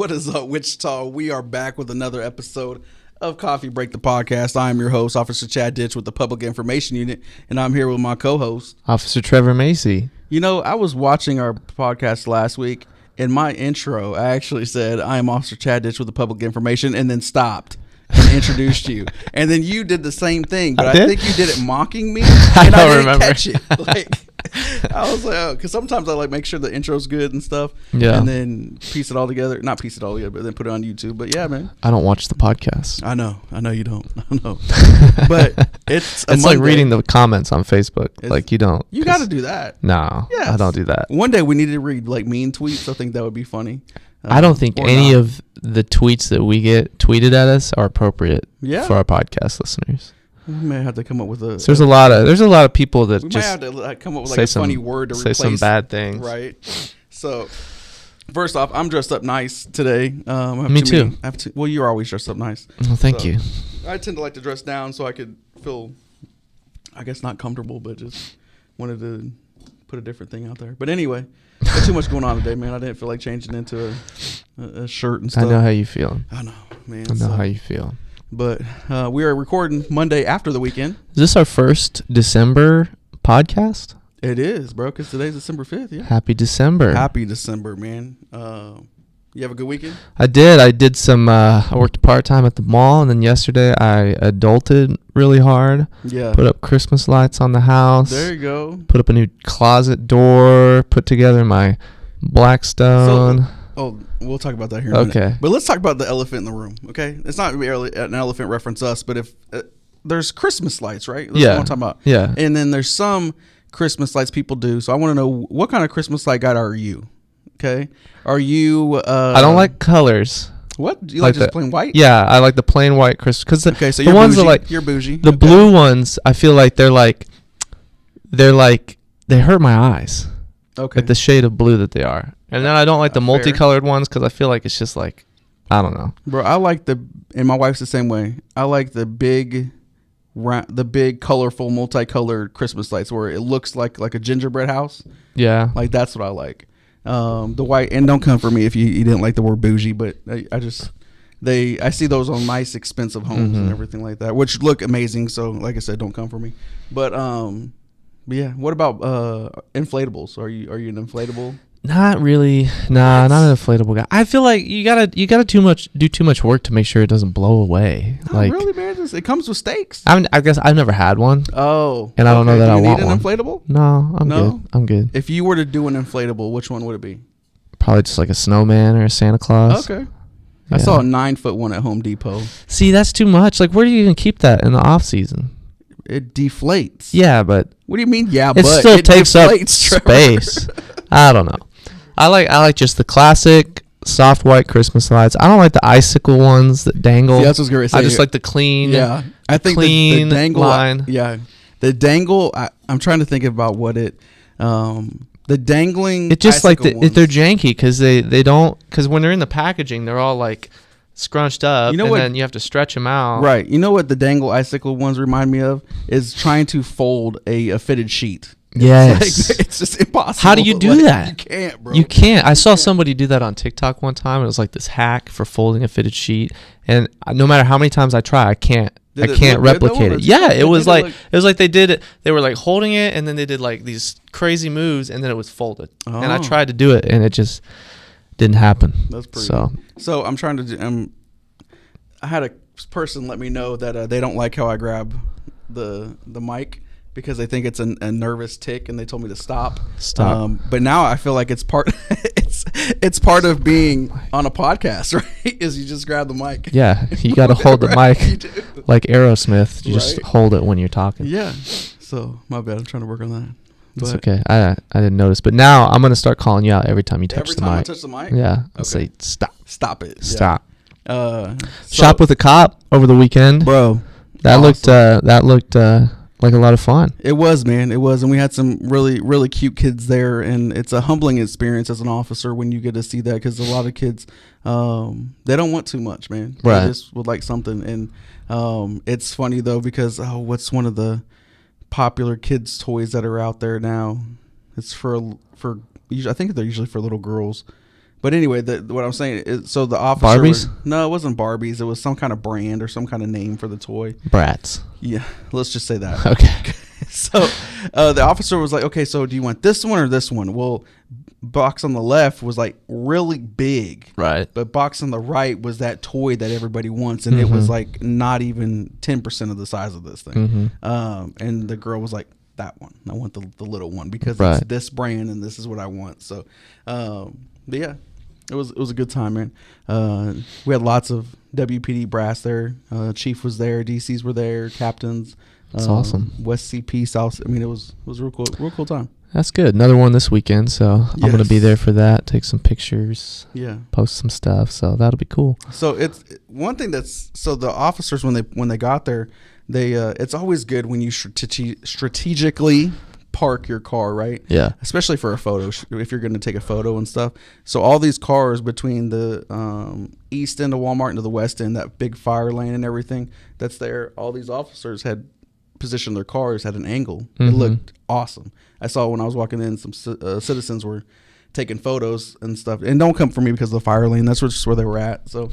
What is up, Wichita? We are back with another episode of Coffee Break the Podcast. I am your host, Officer Chad Ditch with the Public Information Unit, and I'm here with my co-host, Officer Trevor Macy. You know, I was watching our podcast last week. In my intro, I actually said, I am Officer Chad Ditch with the Public Information, and then stopped and introduced you. And then you did the same thing, but I think you did it mocking me, and I didn't catch it. I was like, oh, because sometimes I like make sure the intro's good and stuff, and then piece it all together. Not piece it all together, but then put it on YouTube. But yeah, man. I don't watch the podcast. I know you don't. I know. But it's like reading the comments on Facebook. Like you don't. You got to do that. No, yes. I don't do that. One day we need to read like mean tweets. I think that would be funny. I don't think any of the tweets that we get tweeted at us are appropriate for our podcast listeners. We may have to come up with a. So there's a lot of people that we just might have to like come up with like a funny word to say replace some bad things. Right. So first off, I'm dressed up nice today. Me too. Well, you're always dressed up nice. Well, thank you. I tend to like to dress down so I could feel, I guess, not comfortable, but just wanted to put a different thing out there. But anyway, there's too much going on today, man. I didn't feel like changing into a shirt and stuff. I know how you feel. I know, man. I know how you feel. But we are recording Monday after the weekend. Is this our first December podcast? It is, bro, because today's December 5th. Yeah. Happy December. Happy December, man. You have a good weekend? I did. I did some, I worked part-time at the mall, and then yesterday I adulted really hard. Yeah. Put up Christmas lights on the house. There you go. Put up a new closet door. Put together my Blackstone. We'll talk about that here in a minute. But let's talk about the elephant in the room, okay? It's not really an elephant reference us, but if there's Christmas lights, right? That's what I'm talking about. Yeah. And then there's some Christmas lights people do. So I want to know, what kind of Christmas light guy are you? Okay. Are you... I don't like colors. What? Do you like just plain white? Yeah, I like the plain white Christmas. Because so the ones bougie. Are like... You're bougie. The blue ones, I feel like they hurt my eyes. Okay. Like the shade of blue that they are. And then I don't like the multicolored ones because I feel like it's just like, I don't know. Bro, I like and my wife's the same way. I like the big, colorful, multicolored Christmas lights where it looks like a gingerbread house. Yeah. Like that's what I like. The white, and don't come for me if you didn't like the word bougie, but I see those on nice, expensive homes and everything like that, which look amazing. So like I said, don't come for me. But yeah. What about inflatables? Are you an inflatable? Not really. Nah, not an inflatable guy. I feel like you gotta do too much work to make sure it doesn't blow away. Not really, man. It comes with stakes. I guess I've never had one. Oh, and I don't know that I want one. Do you need an inflatable? No, I'm good. I'm good. If you were to do an inflatable, which one would it be? Probably just like a snowman or a Santa Claus. Okay. Yeah. I saw a 9-foot one at Home Depot. See, that's too much. Like, where do you even keep that in the off season? It deflates. Yeah, but what do you mean? Yeah, but it still takes up space. I don't know. I like just the classic soft white Christmas lights. I don't like the icicle ones that dangle. See, that's what I was going to say. I just like the clean. Yeah, I think clean the dangle line. The dangle. I'm trying to think about what it. The dangling. It just like they're janky because they don't, because when they're in the packaging they're all like scrunched up, then you have to stretch them out. Right. You know what the dangle icicle ones remind me of is trying to fold a fitted sheet. Yes. It's just impossible. How do you do that? You can't, bro. You can't. I saw somebody do that on TikTok one time. It was like this hack for folding a fitted sheet, and no matter how many times I try, I can't replicate it. Yeah, it was like they did it. They were like holding it, and then they did like these crazy moves, and then it was folded. Oh. And I tried to do it, and it just didn't happen. That's pretty. So I'm trying to do. I had a person let me know that they don't like how I grab the mic, because they think it's a nervous tick, and they told me to stop. But now I feel like it's part of being on a podcast, right? Is you just grab the mic. Yeah, you got to hold the mic like Aerosmith. You just hold it when you're talking. Yeah. So my bad. I'm trying to work on that. It's okay. I didn't notice, but now I'm gonna start calling you out every time you touch the mic. I touch the mic. Yeah. I'll say stop. Stop it. Stop. Yeah. Shop with a Cop over the weekend, bro. That looked like a lot of fun. It was, man. It was. And we had some really, really cute kids there. And it's a humbling experience as an officer when you get to see that, because a lot of kids, they don't want too much, man. Right. They just would like something. And it's funny, though, because, what's one of the popular kids' toys that are out there now? It's for I think they're usually for little girls. But anyway, what I'm saying is, so the officer Barbies? No, it wasn't Barbies. It was some kind of brand or some kind of name for the toy. Bratz. Yeah, let's just say that. Okay. So the officer was like, okay, so do you want this one or this one? Well, box on the left was like really big. Right. But box on the right was that toy that everybody wants. And it was like not even 10% of the size of this thing. And the girl was like, that one. I want the little one because it's this brand and this is what I want. So, but yeah, it was a good time, man. We had lots of WPD brass there. Chief was there. DCs were there. Captains. That's awesome. West CP, South. I mean, it was a real cool time. That's good. Another one this weekend, so I'm gonna be there for that. Take some pictures. Yeah. Post some stuff. So that'll be cool. So it's one thing so the officers when they got there, they it's always good when you strategically park your car, right? Yeah. Especially for a photo, if you're going to take a photo and stuff. So all these cars between the east end of Walmart and to the west end, that big fire lane and everything that's there, all these officers had positioned their cars at an angle. It looked awesome. I saw when I was walking in, some citizens were taking photos and stuff. And don't come for me because of the fire lane. That's just where they were at. So,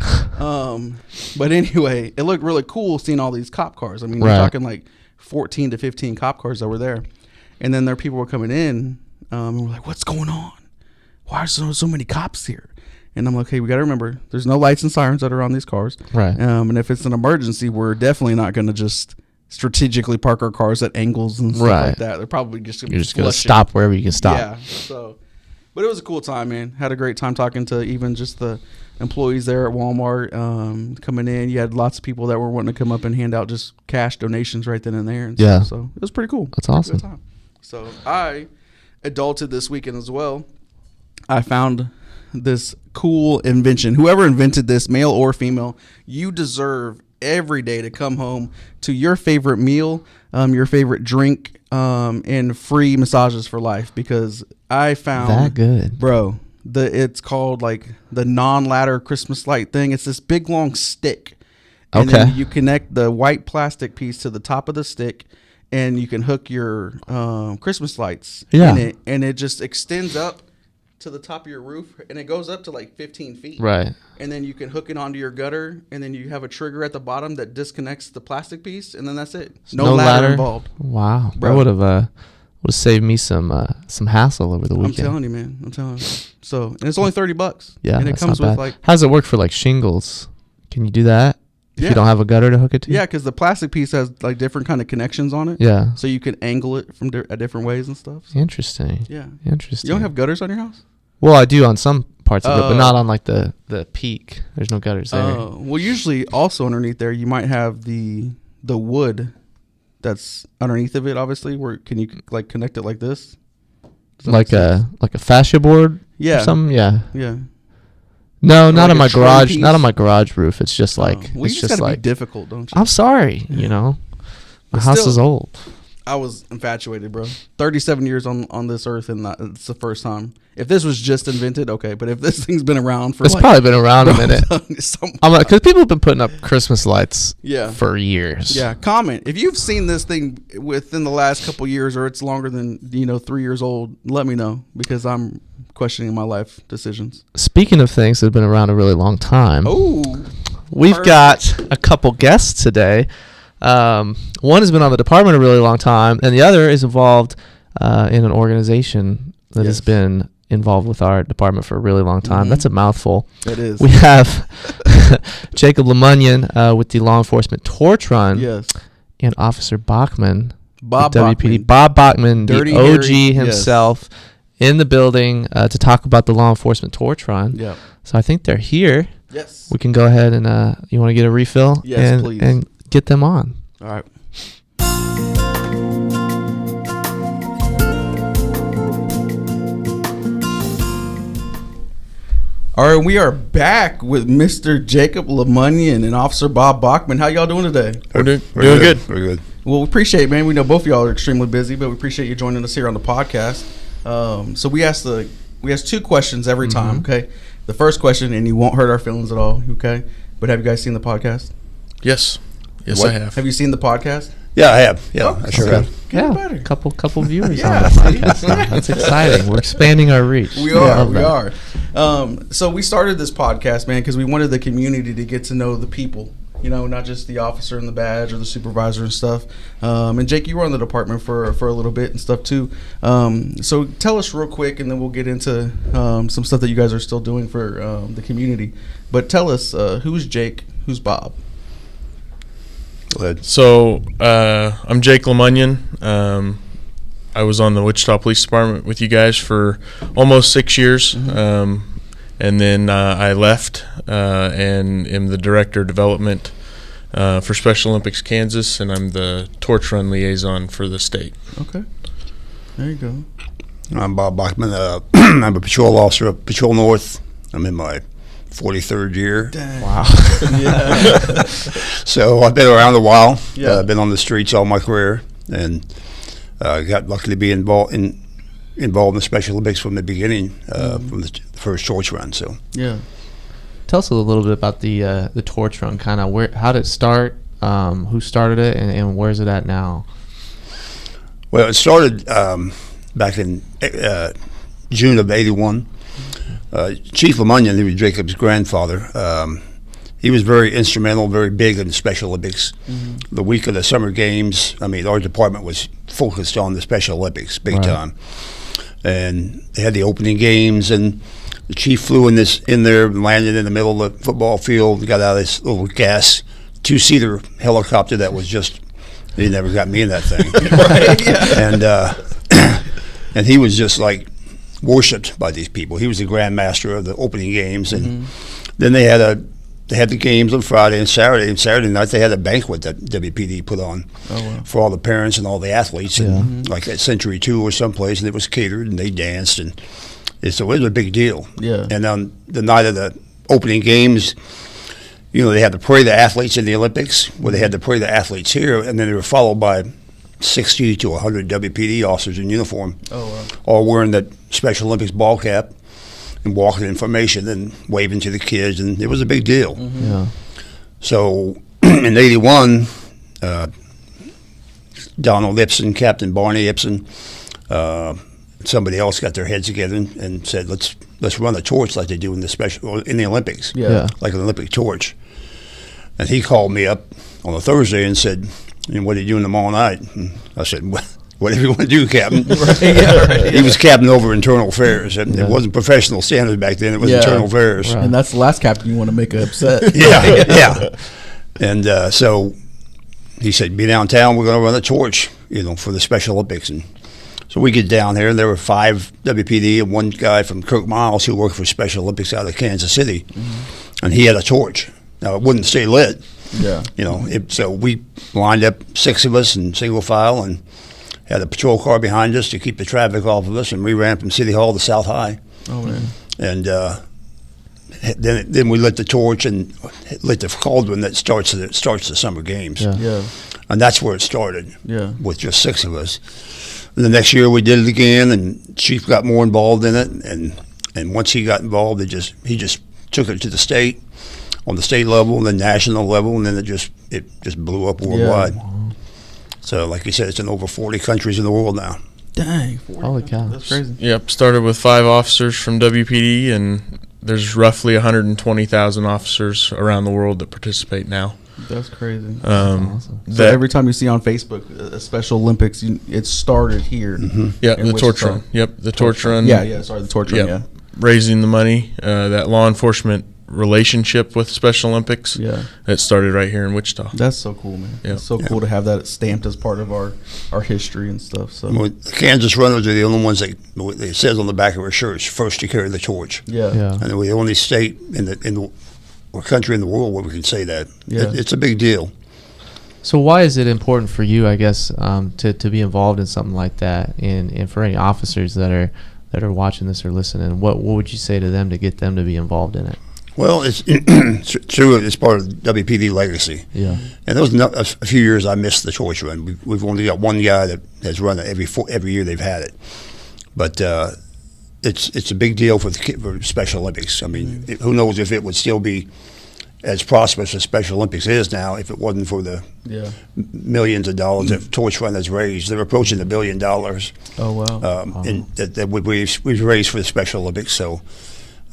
but anyway, it looked really cool seeing all these cop cars. I mean, we're talking like 14 to 15 cop cars that were there. And then people were coming in, and we're like, what's going on? Why are so many cops here? And I'm like, hey, we got to remember, there's no lights and sirens that are on these cars. Right. And if it's an emergency, we're definitely not going to just strategically park our cars at angles and stuff like that. They're probably just going to be just going to stop wherever you can stop. Yeah. So, but it was a cool time, man. Had a great time talking to even just the employees there at Walmart coming in. You had lots of people that were wanting to come up and hand out just cash donations right then and there. And stuff. So it was pretty cool. That's awesome. Good time. So I adulted this weekend as well. I found this cool invention. Whoever invented this, male or female, you deserve every day to come home to your favorite meal, your favorite drink, and free massages for life. Because I found that good, bro. It's called like the non-ladder Christmas light thing. It's this big long stick, and then you connect the white plastic piece to the top of the stick. And you can hook your Christmas lights in it, and it just extends up to the top of your roof, and it goes up to like 15 feet. Right. And then you can hook it onto your gutter, and then you have a trigger at the bottom that disconnects the plastic piece, and then that's it. No ladder involved. Wow. Bro. That would have saved me some hassle over the weekend. I'm telling you, man. I'm telling you. So, and it's only $30. Yeah. And it comes with like. How does it work for like shingles? Can you do that? If you don't have a gutter to hook it to? Yeah, because the plastic piece has like different kind of connections on it. Yeah. So you can angle it from different ways and stuff. So. Interesting. Yeah. Interesting. You don't have gutters on your house? Well, I do on some parts of it, but not on like the peak. There's no gutters there. Well, usually also underneath there, you might have the wood that's underneath of it, obviously, where can you like connect it like this? Like a fascia board? Yeah. Or something? Yeah. Yeah. No, not on my garage. Piece? Not on my garage roof. It's just like well, it's just like be difficult, don't you? I'm sorry. You know, my house is old. I was infatuated, bro. 37 years on this earth, and it's the first time. If this was just invented, okay, but if this thing's been around for, it's probably been around a minute. I'm like, because people have been putting up Christmas lights, for years. Yeah, comment if you've seen this thing within the last couple years, or it's longer than 3 years old. Let me know because I'm questioning my life decisions. Speaking of things that have been around a really long time, we've got a couple guests today. One has been on the department a really long time, and the other is involved in an organization that has been involved with our department for a really long time. That's a mouthful. It is. We have Jacob Lemunion with the Law Enforcement Torch Run. Yes. And Officer Bachman. Bob WPD. Bachman. Bob Bachman, Dirty the OG Harry. himself, in the building to talk about the Law Enforcement Torch Run. Yeah. So I think they're here. Yes. We can go ahead and you want to get a refill? Yes, please. And get them on. All right. All right, we are back with Mr. Jacob Lemunion and Officer Bob Bachman. How y'all doing today? We're doing good. We're good. Well, we appreciate it, man. We know both of y'all are extremely busy, but we appreciate you joining us here on the podcast. So we ask two questions every time, okay? The first question, and you won't hurt our feelings at all, okay? But have you guys seen the podcast? Yes. Yes, I have. Have you seen the podcast? Yeah, I have. Yeah, I sure have. Yeah, couple viewers on the podcast now. That's exciting. We're expanding our reach. We are. So we started this podcast, man, because we wanted the community to get to know the people. Not just the officer and the badge or the supervisor and stuff. And Jake, you were on the department for a little bit and stuff too. So tell us real quick, and then we'll get into some stuff that you guys are still doing for the community. But tell us, who's Jake? Who's Bob? Go ahead. So I'm Jake LeMunyon. I was on the Wichita Police Department with you guys for almost 6 years. Mm-hmm. And then I left and am the Director of Development for Special Olympics Kansas, and I'm the torch run liaison for the state. Okay. There you go. I'm Bob Bachman. I'm a patrol officer of Patrol North. I'm in my 43rd year. Dang. Wow. Yeah. So I've been around a while. Yeah. I've been on the streets all my career, and got lucky to be involved in the Special Olympics from the beginning, from the first torch run. So yeah. Tell us a little bit about the torch run. Kind of how did it start? Who started it, and where's it at now? Well, it started back in June of '81. Chief LeMunyon, who was Jacob's grandfather, he was very instrumental, very big in the Special Olympics. Mm-hmm. The week of the Summer Games, our department was focused on the Special Olympics big time. And they had the opening games, and the chief flew in there and landed in the middle of the football field, got out of this little gas 2-seater helicopter that was just, they never got me in that thing. Right, yeah. And he was just like worshipped by these people. He was the grandmaster of the opening games, and then they had the games on Friday and Saturday. And Saturday night they had a banquet that WPD put on for all the parents and all the athletes, and like at Century 2 or someplace, and it was catered, and they danced, and so it was a big deal. Yeah. And on the night of the opening games, they had to parade the athletes in the Olympics, where they had to parade the athletes here, and then they were followed by 60 to 100 WPD officers in uniform, all wearing that Special Olympics ball cap and walking in formation and waving to the kids, and it was a big deal. Mm-hmm. Yeah. So in '81, Donald Ibsen, Captain Barney Ibsen, somebody else got their heads together and said, let's run a torch like they do in the Olympics, like an Olympic torch. And he called me up on a Thursday and said, what are you doing tomorrow night? And I said, whatever you want to do, Captain. He was captain over internal affairs. It wasn't professional standards back then. It was internal affairs. Right. And that's the last captain you want to make upset. Yeah. And so he said, be downtown. We're going to run a torch, for the Special Olympics. And so we get down there, and there were 5 WPD and 1 guy from Kirk Miles who worked for Special Olympics out of Kansas City. Mm-hmm. And he had a torch. Now, it wouldn't stay lit. Yeah. So we lined up 6 of us in single file and had a patrol car behind us to keep the traffic off of us, and we ran from City Hall to South High. Oh, man. And then we lit the torch and lit the cauldron that starts the Summer Games. Yeah. And that's where it started. Yeah. With just 6 of us. And the next year we did it again, and Chief got more involved in it, and once he got involved, he just took it to the state, on the state level and the national level, and then it just blew up worldwide. Yeah. So, like you said, it's in over 40 countries in the world now. Dang. Holy cow. That's crazy. Yep, started with 5 officers from WPD, and there's roughly 120,000 officers around the world that participate now. That's crazy. That's awesome. So every time you see on Facebook a Special Olympics, it started here. Mm-hmm. Yeah, the torch run. Yep, the torch run. Yeah, sorry, the torch run, yeah. Raising the money, that law enforcement relationship with Special Olympics. Yeah. It started right here in Wichita. That's so cool, man. Yep. It's so cool to have that stamped as part of our history and stuff. So the Kansas runners are the only ones that it says on the back of our shirts, first to carry the torch. Yeah. And we're the only state in the country in the world where we can say that. Yeah. It's a big deal. So why is it important for you, I guess, to be involved in something like that, and for any officers that are watching this or listening? What would you say to them to get them to be involved in it? Well, it's true. It's part of WPD legacy. Yeah. And there was a few years I missed the torch run. We've only got 1 guy that has run it every year they've had it. But it's a big deal for Special Olympics. I mean, who knows if it would still be as prosperous as Special Olympics is now if it wasn't for the millions of dollars that torch run has raised. They're approaching $1 billion. Oh wow! That we've raised for the Special Olympics. So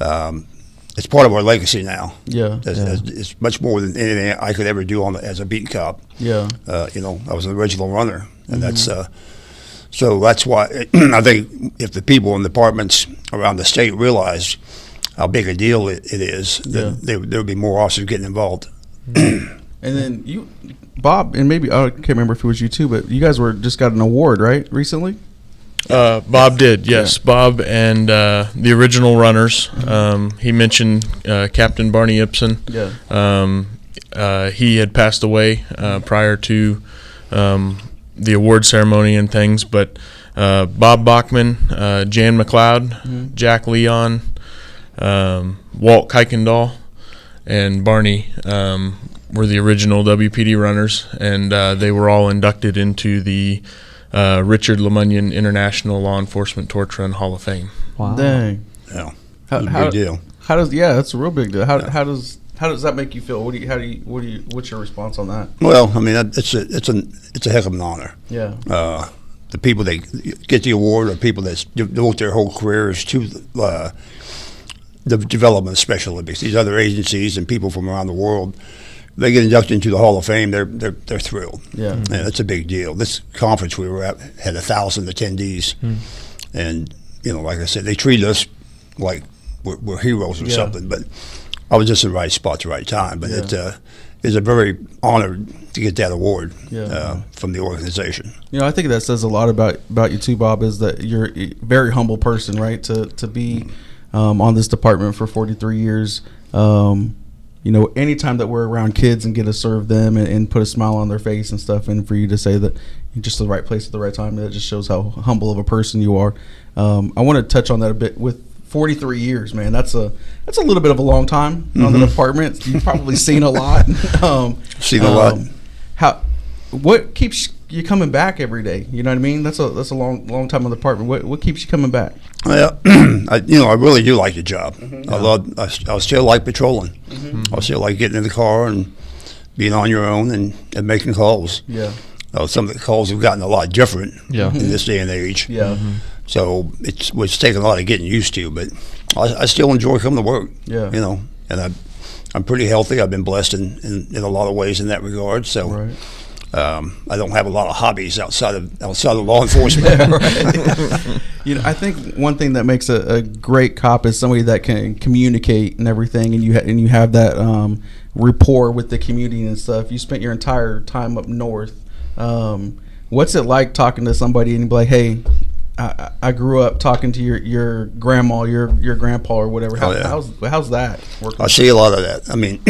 it's part of our legacy now. Yeah. It's much more than anything I could ever do as a beat cop. Yeah. I was an original runner, and so that's why I think if the people in departments around the state realize how big a deal it is, then there would be more officers getting involved. And then you, Bob, and maybe I can't remember if it was you too, but you guys just got an award, right, recently? Bob did, yes. Yeah. Bob and the original runners. He mentioned Captain Barney Ibsen. Yeah. He had passed away prior to the award ceremony and things, but Bob Bachman, Jan McLeod, Jack Leon, Walt Kuykendall, and Barney were the original WPD runners, and they were all inducted into the Richard Lemunyon International Law Enforcement Torch Run Hall of Fame. Wow! Dang. Yeah, big deal. That's a real big deal. How does that make you feel? What's your response on that? Well, I mean, it's a heck of an honor. Yeah. The people that get the award are people that devote their whole careers to the development of Special Olympics. These other agencies and people from around the world, they get inducted into the Hall of Fame. They're thrilled. Yeah, and that's a big deal. This conference we were at had 1,000 attendees, and like I said, they treated us like we're heroes or something. But I was just in the right spot at the right time. But it's a very honored to get that award from the organization. I think that says a lot about you too, Bob. Is that you're a very humble person, right? To be on this department for 43 years. Anytime that we're around kids and get to serve them and put a smile on their face and stuff, and for you to say that you're just the right place at the right time, that just shows how humble of a person you are. I want to touch on that a bit. With 43 years, man, that's a little bit of a long time on the department. You've probably seen a lot. Seen a lot. What keeps you coming back every day? You know what I mean? That's a long time on the department. What keeps you coming back? Well, I really do like the job. I still like patrolling. I still like getting in the car and being on your own and making calls. Yeah. Some of the calls have gotten a lot different in this day and age. Yeah. So it's taken a lot of getting used to, but I still enjoy coming to work. Yeah. And I'm pretty healthy. I've been blessed in a lot of ways in that regard. So. Right. I don't have a lot of hobbies outside of law enforcement. I think one thing that makes a great cop is somebody that can communicate and everything, and you have that rapport with the community and stuff. You spent your entire time up north. What's it like talking to somebody and you be like, hey, I grew up talking to your grandma, your grandpa, or whatever. How's that working? I see a lot of that. I mean,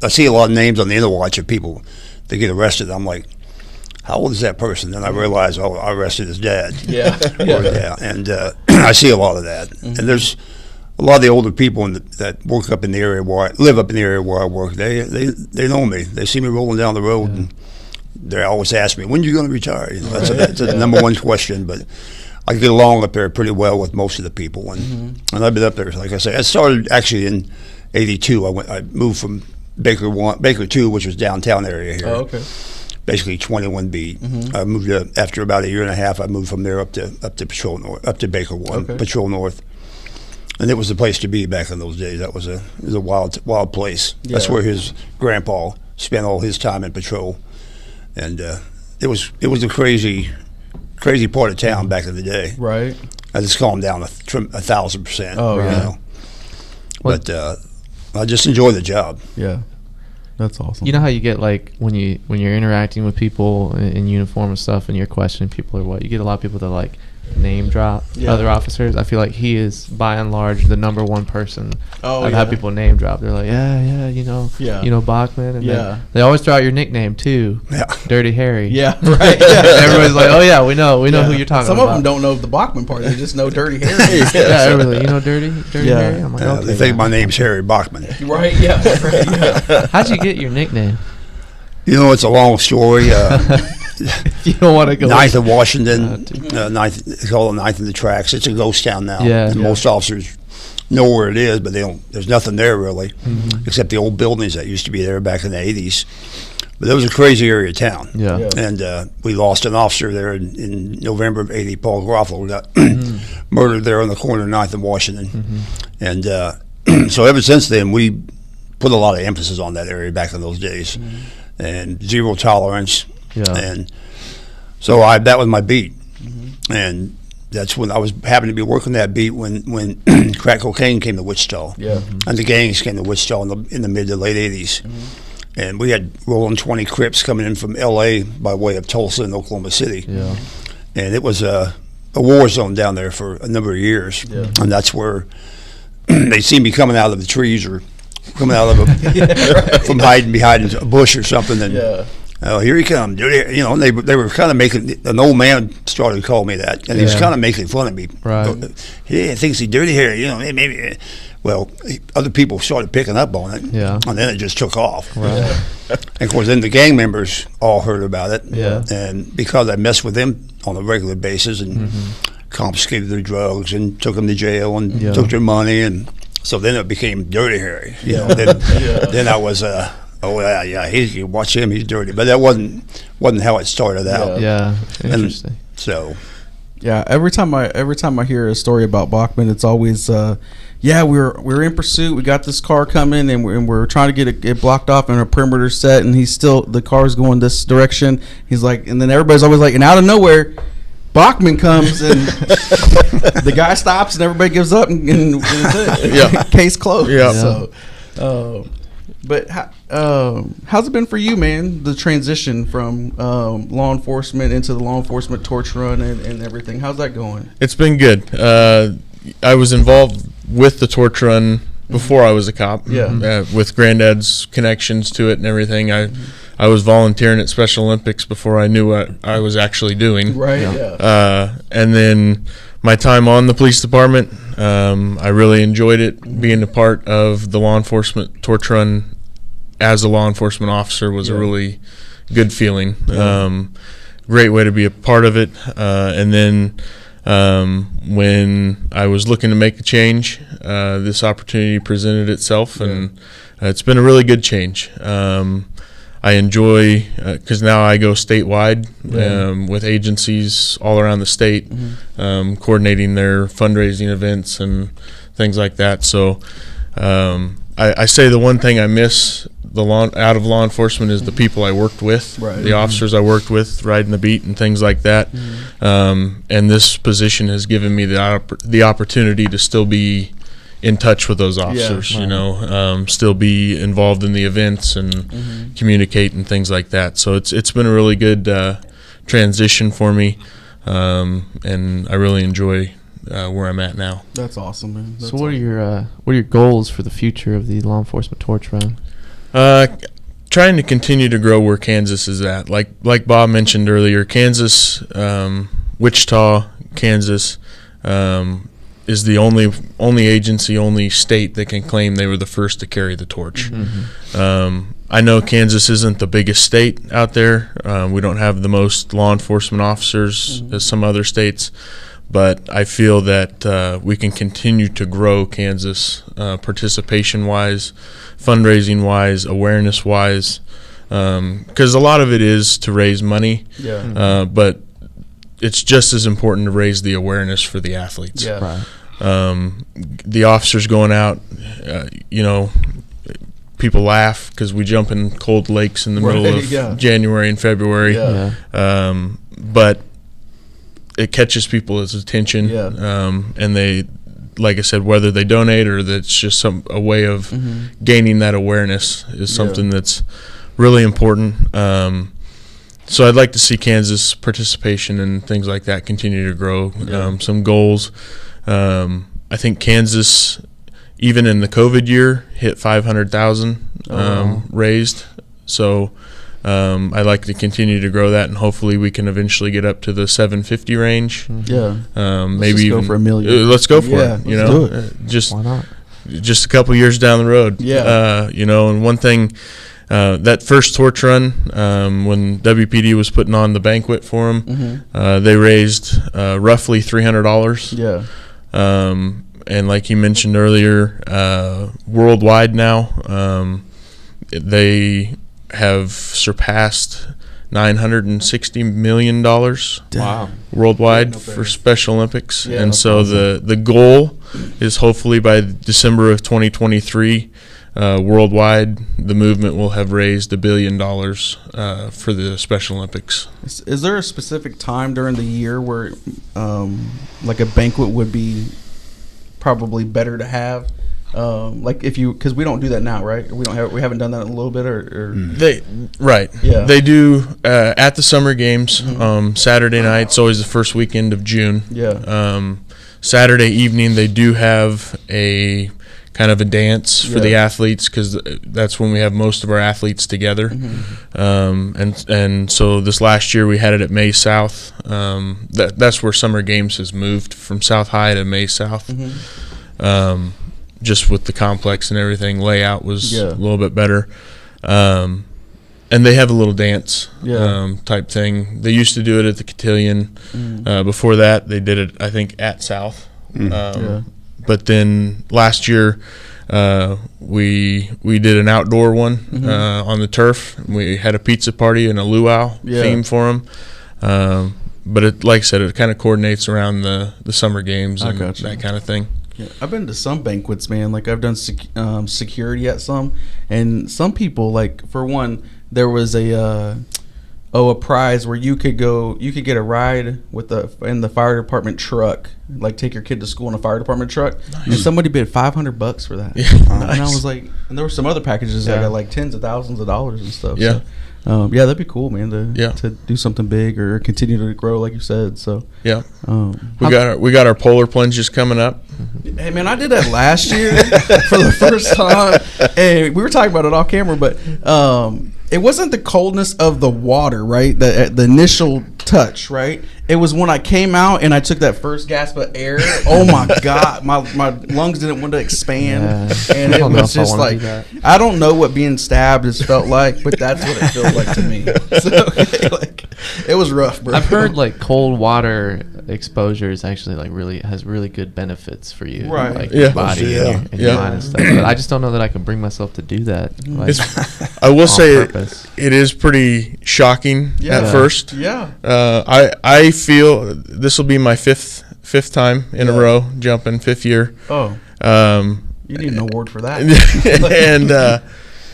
I see a lot of names on the Interwatch of people. They get arrested. I'm like, how old is that person? Then I realize, I arrested his dad. Yeah. And I see a lot of that. And there's a lot of the older people that live up in the area where I work. They know me. They see me rolling down the road, and they always ask me, when are you going to retire? That's the number one question. But I get along up there pretty well with most of the people. And I've been up there, like I say, I started actually in '82. I moved from Baker 2, which was downtown area here. Oh, okay. Basically 21B. I moved after about a year and a half. I moved from there up to Patrol North, up to Baker 1, Patrol North, and it was the place to be back in those days. It was a wild place. Yeah. That's where his grandpa spent all his time in patrol, and it was a crazy part of town back in the day. Right. I just calmed down 1,000%. Oh, yeah. But I just enjoy the job. Yeah, that's awesome. You know how you get like when you're interacting with people in uniform and stuff, and you're questioning people or what? You get a lot of people that like name drop other officers. I feel like he is by and large the number one person. I've had people name drop. They're like, you know Bachman, and then they always throw out your nickname too. Yeah, Dirty Harry. Yeah, right. Everybody's like, oh yeah, we know who you're talking about. Some of them don't know the Bachman part. They just know Dirty Harry. Everybody, Dirty Harry. I'm like, okay, they think my name's Harry Bachman. Right. Yeah. How'd you get your nickname? It's a long story. You don't want to go. 9th of Washington, they call it 9th in the tracks. It's a ghost town now. Most officers know where it is, but there's nothing there really, except the old buildings that used to be there back in the 80s. But it was a crazy area of town. Yeah. And we lost an officer there in November of '80. Paul Groffalo got murdered there on the corner of 9th and Washington. And so ever since then, we put a lot of emphasis on that area back in those days, and zero tolerance. Yeah. And so that was my beat, and that's when I was happened to be working that beat when crack cocaine came to Wichita, and the gangs came to Wichita in the mid to late '80s, and we had rolling 20 Crips coming in from L.A. by way of Tulsa and Oklahoma City, and it was a war zone down there for a number of years, and that's where they seen me coming out of the trees or coming out of from hiding behind a bush or something, and oh, here he comes, dirty. You know, and they were kind of making, an old man started to call me that, and he was kind of making fun of me. Right. He thinks he's dirty hair, you know, maybe. Well, other people started picking up on it, and then it just took off. Right. And of course, then the gang members all heard about it, and because I messed with them on a regular basis and confiscated their drugs and took them to jail and took their money, and so then it became Dirty Harry. You know, then I was oh he watch him, he's dirty. But that wasn't how it started out. Yeah, interesting. And so yeah, every time I hear a story about Bachman, it's always we're in pursuit. We got this car coming, and we're trying to get it blocked off and a perimeter set, and the car's going this direction. He's like, and then everybody's always like, and out of nowhere, Bachman comes and the guy stops and everybody gives up and case closed. Yeah. So, but how's it been for you, man? The transition from law enforcement into the law enforcement torch run and everything. How's that going? It's been good. I was involved with the torch run before I was a cop. With Granddad's connections to it and everything. I was volunteering at Special Olympics before I knew what I was actually doing. Right. And then my time on the police department, I really enjoyed it. Being a part of the law enforcement torch run as a law enforcement officer was a really good feeling. Great way to be a part of it. And then when I was looking to make a change, this opportunity presented itself, and it's been a really good change. I enjoy, because now I go statewide with agencies all around the state, coordinating their fundraising events and things like that. So I say the one thing I miss out of law enforcement is the people I worked with, the officers I worked with, riding the beat and things like that. And this position has given me the opportunity to still be in touch with those officers, still be involved in the events and communicate and things like that. So it's been a really good transition for me, and I really enjoy where I'm at now. That's awesome, man. So what are your goals for the future of the law enforcement torch run? Trying to continue to grow where Kansas is at. Like Bob mentioned earlier, Kansas, Wichita, Kansas, is the only agency, only state that can claim they were the first to carry the torch. I know Kansas isn't the biggest state out there. We don't have the most law enforcement officers as some other states, but I feel that we can continue to grow Kansas participation-wise, fundraising-wise, awareness-wise, because a lot of it is to raise money, but it's just as important to raise the awareness for the athletes. The officers going out, people laugh because we jump in cold lakes in the middle of January and February, but it catches people's attention, and they, like I said, whether they donate or that's just a way of gaining that awareness is something that's really important. So I'd like to see Kansas participation and things like that continue to grow. Some goals. I think Kansas, even in the COVID year, hit 500,000 raised. So I'd like to continue to grow that, and hopefully we can eventually get up to the 750 range. Maybe even go for $1 million. Let's go for it. Do it. Why not? Just a couple years down the road. And one thing. That first torch run, when WPD was putting on the banquet for them, they raised roughly $300. And like you mentioned earlier, worldwide now, they have surpassed $960 million Wow. worldwide for Special Olympics. Yeah, and so the goal is hopefully by December of 2023, worldwide, the movement will have raised $1 billion for the Special Olympics. Is there a specific time during the year where like a banquet would be probably better to have? Like if you, because we don't do that now, right? We haven't done that in a little bit, or They do at the summer games. Saturday night's always the first weekend of June. Saturday evening they do have a kind of a dance for the athletes, because that's when we have most of our athletes together. And so this last year we had it at May South. That's where summer games has moved from South High to May South. Just with the complex and everything, layout was a little bit better. And they have a little dance type thing. They used to do it at the Cotillion. Before that, they did it, I think, at South. But then last year, we did an outdoor one on the turf. We had a pizza party and a luau theme for them. But it, like I said, it kind of coordinates around the summer games and that kind of thing. Yeah, I've been to some banquets, man. Like I've done security at some, and some people, like, for one, there was a prize where you could get a ride in the fire department truck, like take your kid to school in a fire department truck. Nice. And somebody bid $500 for that. And I was like, and there were some other packages that got like tens of thousands of dollars and stuff. Yeah. So, that'd be cool, man, to do something big or continue to grow, like you said. So we got our polar plunges coming up. Hey, man, I did that last year for the first time. Hey, we were talking about it off camera, but it wasn't the coldness of the water, right? The initial touch, right? It was when I came out and I took that first gasp of air. Oh my God, my lungs didn't want to expand, and it was just like, I don't know what being stabbed has felt like, but that's what it felt like to me. So, like, it was rough, bro. I've heard like cold water exposure is actually like has really good benefits for you, right? Like your body and your mind and stuff. But I just don't know that I can bring myself to do that. Like, I will say it is pretty shocking at first. Yeah. I feel this will be my fifth time in a row jumping, 5th year. Oh. You need an award for that. And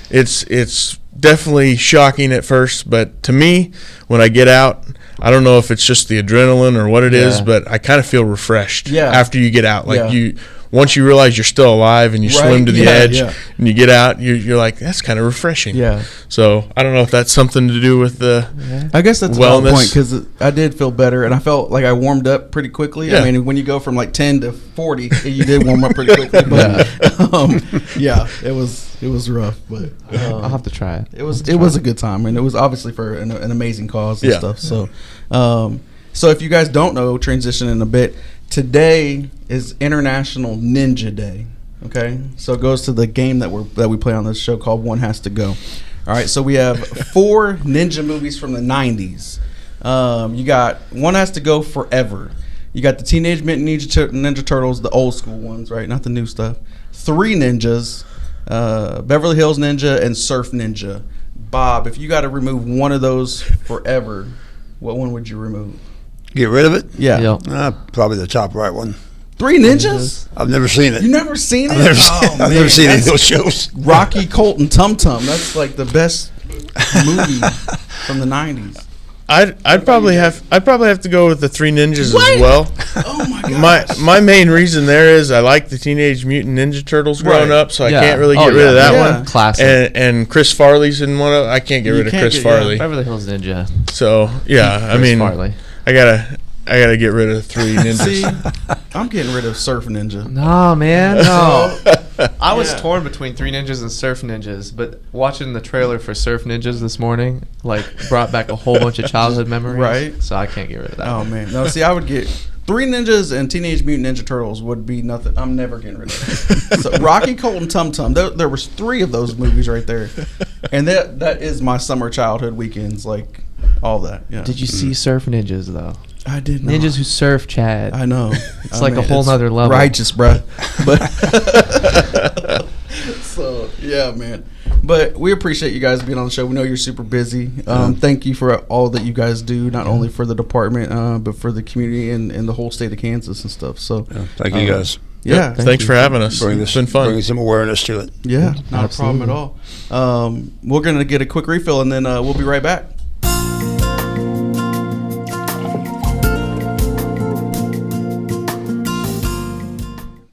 it's definitely shocking at first, but to me, when I get out, I don't know if it's just the adrenaline or what it is, but I kind of feel refreshed after you get out. Like once you realize you're still alive and you swim to the edge and you get out, you're like, that's kind of refreshing. Yeah. So I don't know if that's something to do with the I guess that's wellness. a point, because I did feel better and I felt like I warmed up pretty quickly. Yeah. I mean, when you go from like 10 to 40, you did warm up pretty quickly. But it was rough. But I'll have to try it. It was a good time, and it was obviously for an amazing cause and stuff. So, so if you guys don't know, transitioning a bit, today is International Ninja Day. Okay, so it goes to the game that we play on this show called One Has to Go. All right, so we have 4 ninja movies from the 90s. You got One Has to Go Forever. You got the Teenage Mutant Ninja Turtles, the old school ones, right? Not the new stuff. 3 Ninjas, Beverly Hills Ninja and Surf Ninja. Bob, if you got to remove one of those forever, what one would you remove? Get rid of it? Yeah. Probably the top right one. 3 Ninjas? I've never seen it. You never seen it? I've never seen any of those shows. Rocky, Colt, and Tum Tum. That's like the best movie from the 90s. I'd probably have to go with the 3 Ninjas as well. Oh my gosh. My main reason there is I like the Teenage Mutant Ninja Turtles growing up, so I can't really get rid of that one. Classic. And Chris Farley's in one of. I can't get rid of Chris Farley. Beverly Hills Ninja. So I mean, Farley. I gotta get rid of 3 Ninjas. See, I'm getting rid of Surf Ninja. No, man, no. I was torn between 3 Ninjas and Surf Ninjas, but watching the trailer for Surf Ninjas this morning, like, brought back a whole bunch of childhood memories. Right. So I can't get rid of that. Oh, man. No, see, I would get 3 Ninjas and Teenage Mutant Ninja Turtles would be nothing. I'm never getting rid of it. So Rocky, Colt, and Tum Tum. There was 3 of those movies right there, and that is my summer childhood weekends, like all that. Yeah. Did you see Surf Ninjas though? I did not. Ninjas who surf, Chad. I know. It's like a whole nother level. Righteous, bruh. But so yeah, man. But we appreciate you guys being on the show. We know you're super busy. Thank you for all that you guys do, not only for the department, but for the community and the whole state of Kansas and stuff. So thank you guys. Yeah. Thanks for having us. It's been fun. Bringing some awareness to it. Yeah, not a problem at all. We're going to get a quick refill, and then we'll be right back.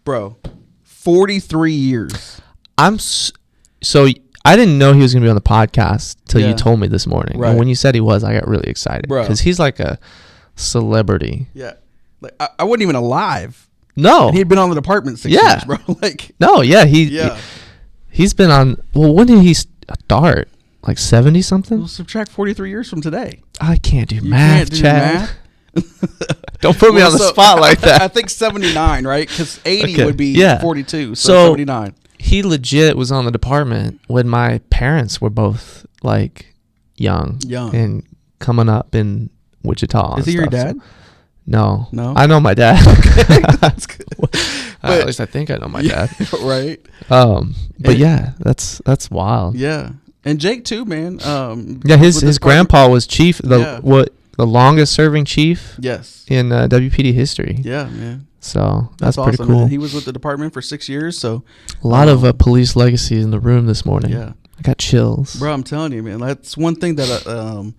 Bro, 43 years. So I didn't know he was going to be on the podcast till you told me this morning. Right. And when you said he was, I got really excited. Because he's like a celebrity. Yeah. Like I wasn't even alive. No. And he'd been on the department 6 years, bro. He's been on. Well, when did he start? Like 70 something? We'll subtract 43 years from today. I can't do You math, can't do Chad. math? Don't put me on the spot like that. I think 79, right? Because 80 would be 42. So 79. He legit was on the department when my parents were both like young and coming up in Wichita. Is he your dad? No. I know my dad. Okay, that's good. At least I think I know my dad. Right. But yeah, that's wild. Yeah, and Jake too, man. His grandpa was chief. The longest serving chief. Yes. In WPD history. Yeah, man. So that's awesome, pretty cool. Man. He was with the department for 6 years. So a lot of police legacy in the room this morning. Yeah, I got chills, bro. I'm telling you, man. That's one thing that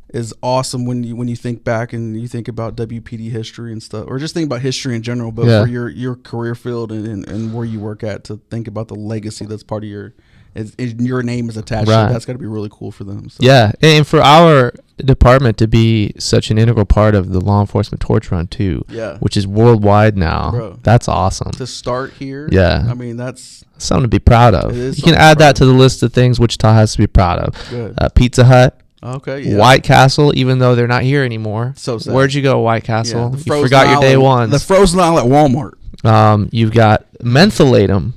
is awesome when you think back and you think about WPD history and stuff, or just think about history in general. But for your career field and where you work at, to think about the legacy that's part of your name is attached to, that's got to be really cool for them. So. Yeah, and for our department to be such an integral part of the law enforcement torch run too, which is worldwide now. Bro, that's awesome. To start here, I mean that's something to be proud of. You can add that to the list of things Wichita has to be proud of. Good. Pizza Hut. Okay. Yeah. White Castle, even though they're not here anymore. So sad. Where'd you go, White Castle? Yeah, you forgot your day ones. The frozen aisle at Walmart. You've got Mentholatum.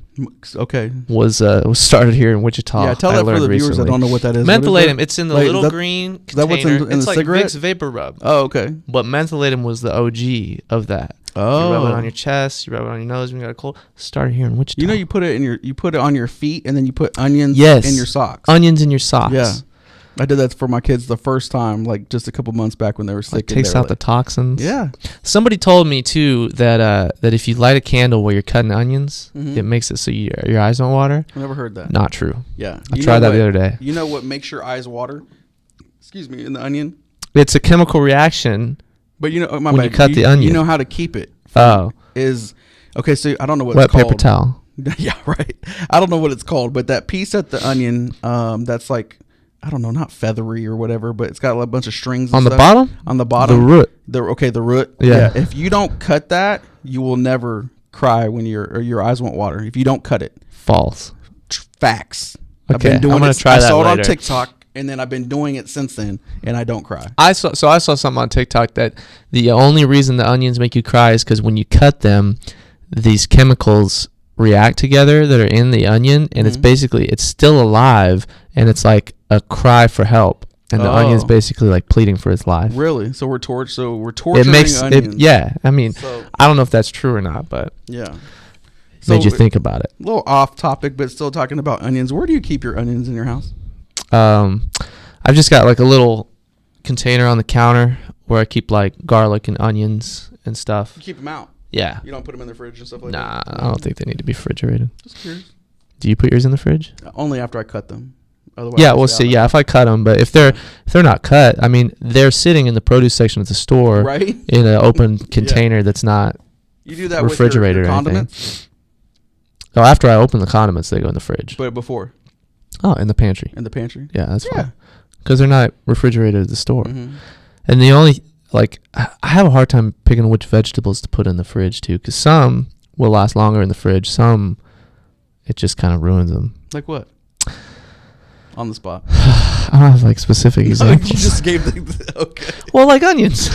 Okay. Was started here in Wichita. Yeah, tell that for the viewers that don't know what that is. Mentholatum, it's in the little green container. That what's in it's the like cigarette? Vicks Vapor Rub. Oh, okay. But Mentholatum was the OG of that. Oh. You rub it on your chest, you rub it on your nose when you got a cold. Started here in Wichita. You know, you put it on your feet, and then you put onions in your socks. Onions in your socks. Yeah. I did that for my kids the first time, like just a couple months back when they were sick. It takes out the toxins. Yeah. Somebody told me too that if you light a candle while you're cutting onions, it makes it so your eyes don't water. I've never heard that. Not true. Yeah. I tried that the other day. You know what makes your eyes water? Excuse me, in the onion? It's a chemical reaction. But you know, when you cut the onion, you know how to keep it. Okay, so I don't know what wet it's called. Paper towel. Yeah, right. I don't know what it's called, but that piece at the onion, that's like, I don't know, not feathery or whatever, but it's got a bunch of strings on the bottom. On the bottom, the root. The root. Yeah. If you don't cut that, you will never cry when your eyes won't water. If you don't cut it. False. Facts. Okay, I've been doing I'm gonna try that I saw later. it on TikTok, and then I've been doing it since then, and I don't cry. I saw something on TikTok that the only reason the onions make you cry is because when you cut them, these chemicals react together that are in the onion, and it's still alive, and it's like a cry for help, and the onion's basically like pleading for its life. Really? So we're torturing it makes onions. I mean, I don't know if that's true or not, but yeah, made you think about it. A little off topic, but still talking about onions. Where do you keep your onions in your house? I've just got like a little container on the counter where I keep like garlic and onions and stuff. You keep them out. Yeah. You don't put them in the fridge and stuff like that? Nah, I don't think they need to be refrigerated. Just curious. Do you put yours in the fridge? Only after I cut them. Otherwise, yeah, we'll see. Yeah, if I cut them, but if they're not cut, I mean, they're sitting in the produce section at the store, right? In an open container that's not you do that refrigerated with your or condiments? anything. Oh, after I open the condiments, they go in the fridge. But before? Oh, in the pantry. In the pantry? Yeah, that's fine. Because they're not refrigerated at the store. Mm-hmm. And the only, like, I have a hard time picking which vegetables to put in the fridge, too, because some will last longer in the fridge. Some, it just kind of ruins them. Like what? On the spot. I don't have, like, specific examples. You just gave the okay. Well, like onions.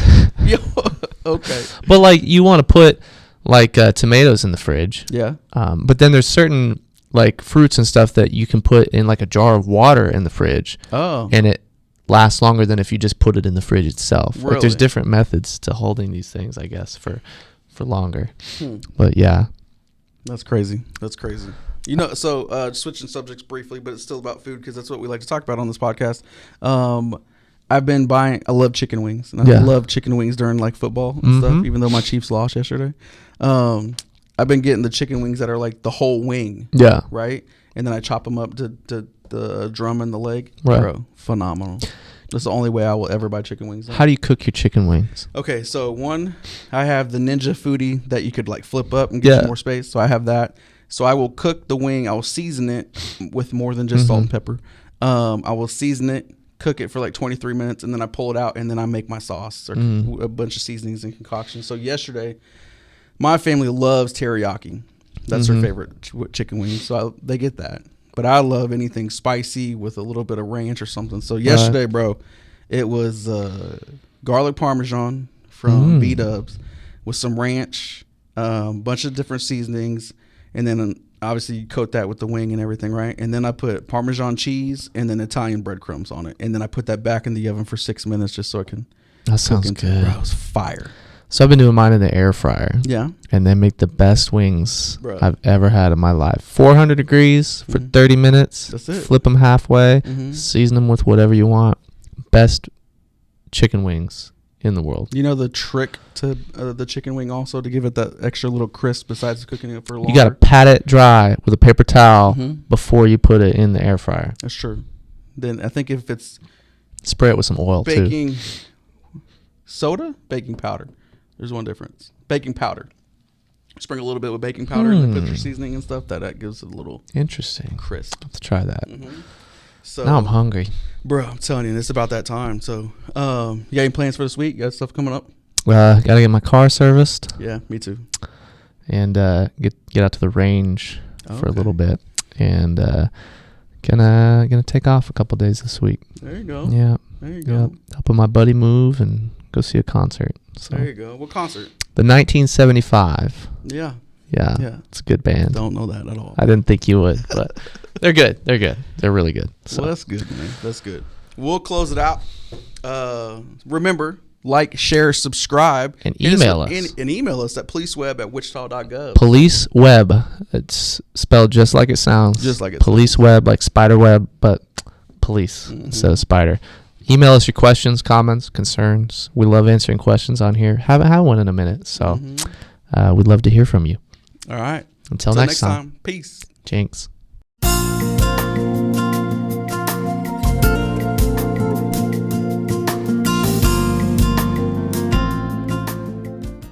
Okay. But, like, you want to put, like, tomatoes in the fridge. Yeah. But then there's certain, like, fruits and stuff that you can put in, like, a jar of water in the fridge. Oh. And it lasts longer than if you just put it in the fridge itself. Really? Like, there's different methods to holding these things, I guess, for longer. But, yeah. That's crazy. That's crazy. Switching subjects briefly, but it's still about food because that's what we like to talk about on this podcast. I've been buying. I love chicken wings, and I love chicken wings during like football and stuff. Even though my Chiefs lost yesterday, I've been getting the chicken wings that are like the whole wing. Yeah. Right, and then I chop them up to the drum and the leg. Right. Bro, phenomenal. That's the only way I will ever buy chicken wings. How do you cook your chicken wings? Okay, so I have the Ninja Foodie that you could like flip up and get some more space. So I have that. So I will cook the wing. I will season it with more than just salt and pepper. I will season it, cook it for like 23 minutes, and then I pull it out, and then I make my sauce or a bunch of seasonings and concoctions. So yesterday, my family loves teriyaki. That's their favorite chicken wing. So they get that. But I love anything spicy with a little bit of ranch or something. So yesterday, bro, it was garlic parmesan from B-Dubs with some ranch, bunch of different seasonings, and then obviously you coat that with the wing and everything, right? And then I put Parmesan cheese and then Italian breadcrumbs on it. And then I put that back in the oven for 6 minutes just so I can That sounds good. Bro, it was fire. So I've been doing mine in the air fryer. Yeah. And they make the best wings I've ever had in my life. 400 degrees for 30 minutes. That's it. Flip them halfway. Season them with whatever you want. Best chicken wings in the world. You know the trick to the chicken wing also to give it that extra little crisp besides cooking it for longer? You got to pat it dry with a paper towel before you put it in the air fryer. That's true. Then I think if it's... Spray it with some oil too. Baking soda, baking powder. There's one difference. Baking powder. Sprinkle a little bit with baking powder and then put your seasoning and stuff. That gives it a little interesting crisp. Let's try that. So now I'm hungry. Bro, I'm telling you, it's about that time. So, you got any plans for this week? You got stuff coming up? Gotta get my car serviced. Yeah, me too. And get out to the range for a little bit. And gonna take off a couple days this week. There you go. Yeah. There you go. Helping my buddy move and go see a concert. So there you go. What concert? The 1975. Yeah. Yeah. It's a good band. Don't know that at all. I didn't think you would, but they're good. They're good. They're really good. So. Well, that's good, man. That's good. We'll close it out. Remember, like, share, subscribe. And email us. And email us at policeweb@wichita.gov. Police Web. It's spelled just like it sounds. Just like it Police Web, like spider web, but police instead of spider. Email us your questions, comments, concerns. We love answering questions on here. Haven't had one in a minute, so we'd love to hear from you. All right. Until next time. Peace. Jinx.